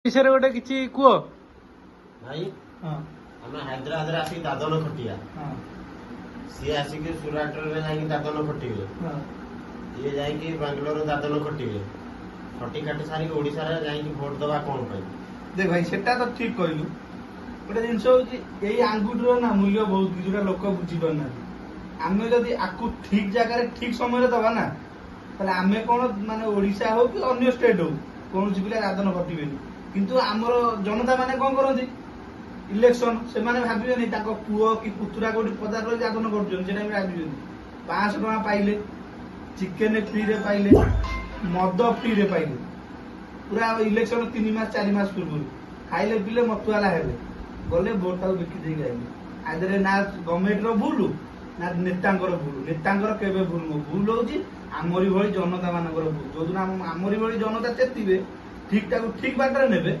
विषय गोटे किसी कुह भाई आम हैदराबाद आसिक दादन खटिया सी आसिक सुराट जाकि दादन खटिले ये जाकि बांग्लोर दादन खटिले खटी काटी सारी ओडिशा रे जाकि भोट दबा कौन पाई देख भाई सेटा तो ठीक कहलु गोटे जिनस होची आंगुठीर ना मूल्य बहुत कि जोटा लोक बुझी पारना आमे जदि आकु ठीक जगह ठीक समय दबा ना ताले आमे कोन माने ओडिशा हो कि अन्य स्टेट हो कौन पिला दादन खटिबेनी किंतु आमर जनता माने कौन करती इलेक्शन से भावे पुओ कि पुतुरा कोटी पदार्थ रही दादन कर भावे 500 टका पाइले चिकेन फ्री रे पाइले मद फ्री रे पाइले पूरा इलेक्शन 3 मास 4 मास पूर्व खाइले पिले मतुआला हेले गले भोट बिकी दे गए आदरे ना गवर्नमेंट रो भूल ना नेतांकर भूल नेतांकर केबे भूल नो भूल होची आमरी भली जनता मानकर भूल जो दिन आमरी भली जनता चेतिबे ठीक बाटर नेबे